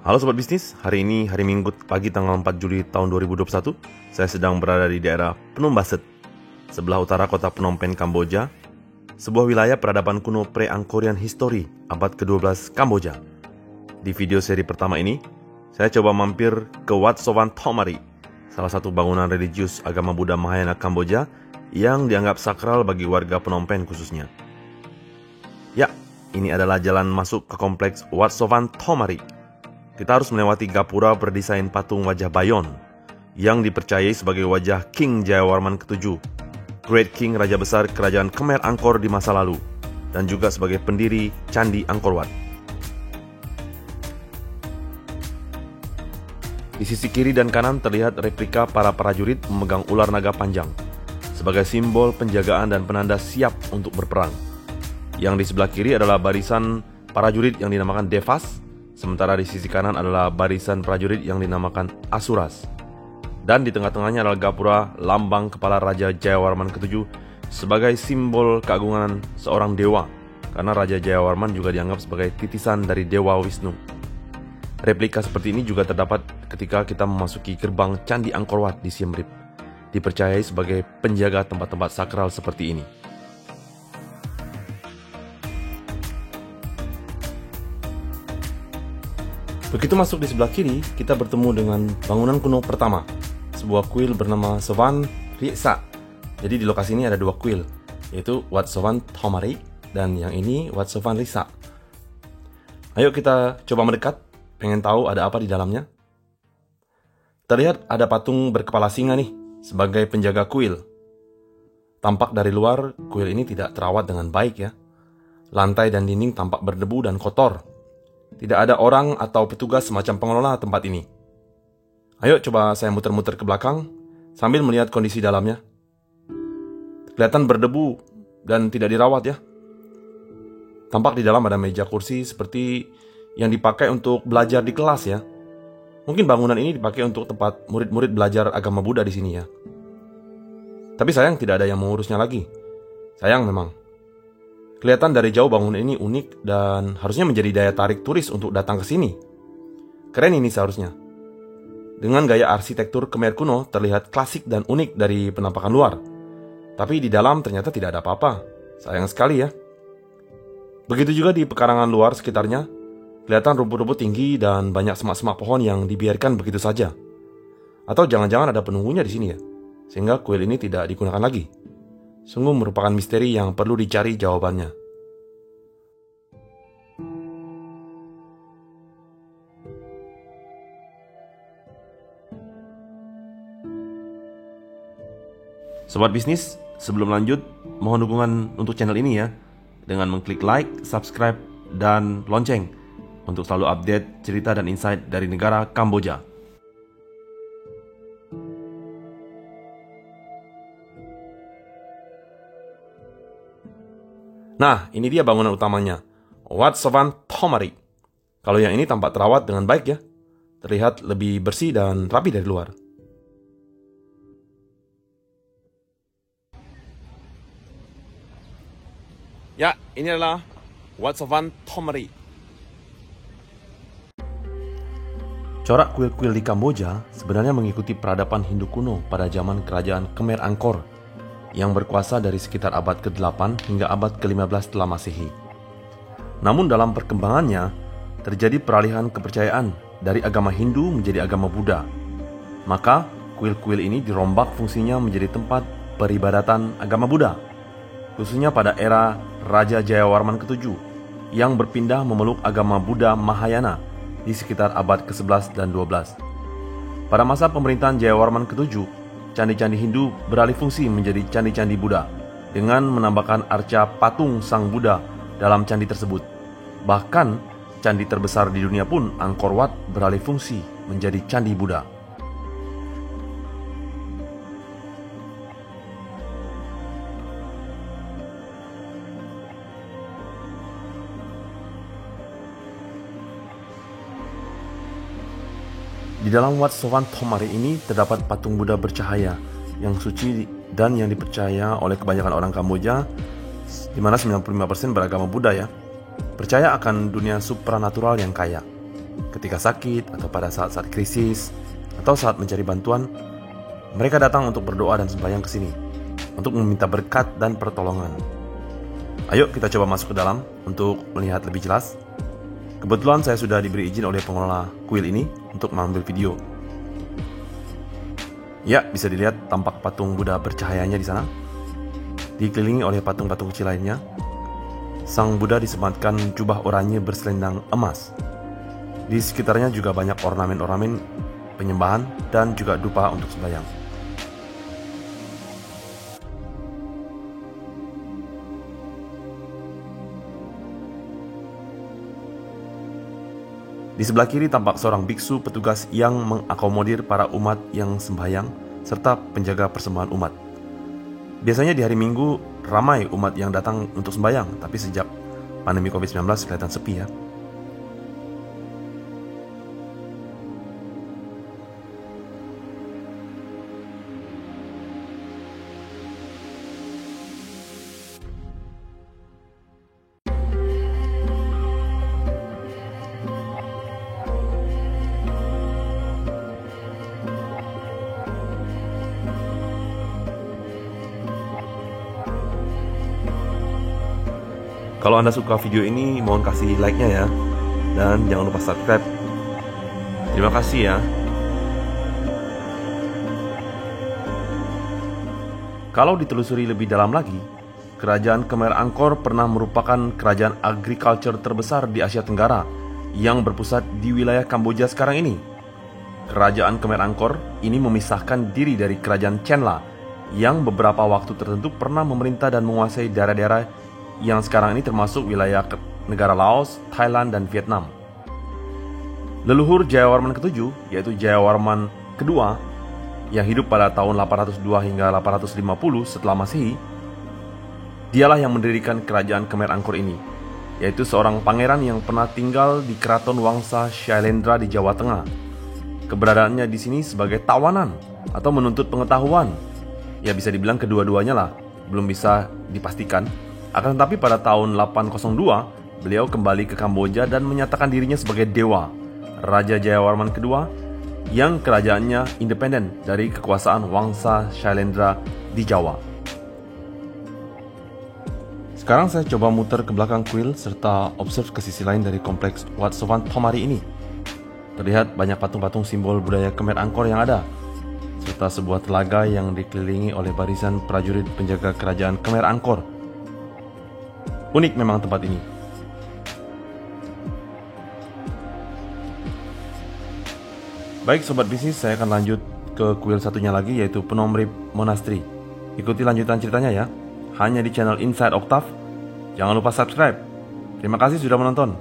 Halo Sobat Bisnis, hari ini hari Minggu pagi tanggal 4 Juli tahun 2021. Saya sedang berada di daerah Phnom Baset, sebelah utara kota Phnom Penh, Kamboja, sebuah wilayah peradaban kuno pre-Angkorian History abad ke-12 Kamboja. Di video seri pertama ini, saya coba mampir ke Wat Sawan Thomari, salah satu bangunan religius agama Buddha Mahayana Kamboja yang dianggap sakral bagi warga Phnom Penh khususnya. Ya, ini adalah jalan masuk ke kompleks Wat Sawan Thomari. Kita harus melewati gapura berdesain patung wajah Bayon yang dipercayai sebagai wajah King Jayawarman ke-7, Great King Raja Besar Kerajaan Khmer Angkor di masa lalu, dan juga sebagai pendiri Candi Angkor Wat. Di sisi kiri dan kanan terlihat replika para prajurit memegang ular naga panjang sebagai simbol penjagaan dan penanda siap untuk berperang. Yang di sebelah kiri adalah barisan prajurit yang dinamakan Devas, sementara di sisi kanan adalah barisan prajurit yang dinamakan Asuras. Dan di tengah-tengahnya adalah gapura lambang kepala Raja Jayawarman ke-7 sebagai simbol keagungan seorang dewa, karena Raja Jayawarman juga dianggap sebagai titisan dari Dewa Wisnu. Replika seperti ini juga terdapat ketika kita memasuki gerbang Candi Angkor Wat di Siem Reap, dipercayai sebagai penjaga tempat-tempat sakral seperti ini. Begitu masuk di sebelah kiri, kita bertemu dengan bangunan kuno pertama, sebuah kuil bernama Sawan Riesa. Jadi di lokasi ini ada dua kuil, yaitu Wat Sawan Thomari dan yang ini Wat Sawan Riesa. Ayo kita coba mendekat, pengen tahu ada apa di dalamnya. Terlihat ada patung berkepala singa nih, sebagai penjaga kuil. Tampak dari luar, kuil ini tidak terawat dengan baik ya. Lantai dan dinding tampak berdebu dan kotor. Tidak ada orang atau petugas semacam pengelola tempat ini. Ayo coba saya muter-muter ke belakang sambil melihat kondisi dalamnya. Kelihatan berdebu dan tidak dirawat ya. Tampak di dalam ada meja kursi seperti yang dipakai untuk belajar di kelas ya. Mungkin bangunan ini dipakai untuk tempat murid-murid belajar agama Buddha di sini ya. Tapi sayang tidak ada yang mengurusnya lagi. Sayang memang. Kelihatan dari jauh bangunan ini unik dan harusnya menjadi daya tarik turis untuk datang ke sini. Keren ini seharusnya. Dengan gaya arsitektur Khmer kuno terlihat klasik dan unik dari penampakan luar. Tapi di dalam ternyata tidak ada apa-apa. Sayang sekali ya. Begitu juga di pekarangan luar sekitarnya. Kelihatan rumput-rumput tinggi dan banyak semak-semak pohon yang dibiarkan begitu saja. Atau jangan-jangan ada penunggunya di sini ya. Sehingga kuil ini tidak digunakan lagi. Sungguh merupakan misteri yang perlu dicari jawabannya. Sobat bisnis, sebelum lanjut, mohon dukungan untuk channel ini ya, dengan mengklik like, subscribe, dan lonceng untuk selalu update cerita dan insight dari negara Kamboja. Nah, ini dia bangunan utamanya, Wat Sawan Thomari. Kalau yang ini tampak terawat dengan baik ya, terlihat lebih bersih dan rapi dari luar. Ya, ini adalah Wat Sawan Thomari. Corak kuil-kuil di Kamboja sebenarnya mengikuti peradaban Hindu kuno pada zaman kerajaan Khmer Angkor yang berkuasa dari sekitar abad ke-8 hingga abad ke-15 setelah Masehi. Namun dalam perkembangannya, terjadi peralihan kepercayaan dari agama Hindu menjadi agama Buddha. Maka, kuil-kuil ini dirombak fungsinya menjadi tempat peribadatan agama Buddha, khususnya pada era Raja Jayawarman ke-7 yang berpindah memeluk agama Buddha Mahayana di sekitar abad ke-11 dan 12. Pada masa pemerintahan Jayawarman ke-7, candi-candi Hindu beralih fungsi menjadi candi-candi Buddha dengan menambahkan arca patung Sang Buddha dalam candi tersebut. Bahkan, candi terbesar di dunia pun, Angkor Wat, beralih fungsi menjadi candi Buddha. Di dalam Wat Sawan Thomari ini terdapat patung Buddha bercahaya yang suci dan yang dipercaya oleh kebanyakan orang Kamboja, di mana 95% beragama Buddha ya, percaya akan dunia supranatural yang kaya. Ketika sakit atau pada saat-saat krisis atau saat mencari bantuan, mereka datang untuk berdoa dan sembahyang ke sini untuk meminta berkat dan pertolongan. Ayo kita coba masuk ke dalam untuk melihat lebih jelas. Kebetulan saya sudah diberi izin oleh pengelola kuil ini untuk mengambil video. Ya, bisa dilihat tampak patung Buddha bercahayanya di sana, dikelilingi oleh patung-patung kecil lainnya. Sang Buddha disematkan jubah oranye berselendang emas. Di sekitarnya juga banyak ornamen-ornamen penyembahan dan juga dupa untuk sembahyang. Di sebelah kiri tampak seorang biksu petugas yang mengakomodir para umat yang sembahyang serta penjaga persembahan umat. Biasanya di hari Minggu ramai umat yang datang untuk sembahyang, tapi sejak pandemi COVID-19 kelihatan sepi ya. Kalau Anda suka video ini, mohon kasih like-nya ya. Dan jangan lupa subscribe. Terima kasih ya. Kalau ditelusuri lebih dalam lagi, Kerajaan Khmer Angkor pernah merupakan kerajaan agriculture terbesar di Asia Tenggara yang berpusat di wilayah Kamboja sekarang ini. Kerajaan Khmer Angkor ini memisahkan diri dari Kerajaan Chenla yang beberapa waktu tertentu pernah memerintah dan menguasai daerah-daerah yang sekarang ini termasuk wilayah negara Laos, Thailand, dan Vietnam. Leluhur Jayawarman ke-7, yaitu Jayawarman kedua, yang hidup pada tahun 802 hingga 850 setelah Masehi, dialah yang mendirikan kerajaan Khmer Angkor ini, yaitu seorang pangeran yang pernah tinggal di keraton Wangsa Shailendra di Jawa Tengah. Keberadaannya di sini sebagai tawanan atau menuntut pengetahuan. Ya bisa dibilang kedua-duanya lah, belum bisa dipastikan. Akan tetapi pada tahun 802, beliau kembali ke Kamboja dan menyatakan dirinya sebagai dewa, Raja Jayawarman kedua, yang kerajaannya independen dari kekuasaan Wangsa Shailendra di Jawa. Sekarang saya coba muter ke belakang kuil serta observe ke sisi lain dari kompleks Wat Sowan Thomari ini. Terlihat banyak patung-patung simbol budaya Khmer Angkor yang ada, serta sebuah telaga yang dikelilingi oleh barisan prajurit penjaga kerajaan Khmer Angkor. Unik memang tempat ini. Baik sobat bisnis, saya akan lanjut ke kuil satunya lagi, yaitu Phnom Reap Monastery. Ikuti lanjutan ceritanya ya, hanya di channel Inside Octave. Jangan lupa subscribe. Terima kasih sudah menonton.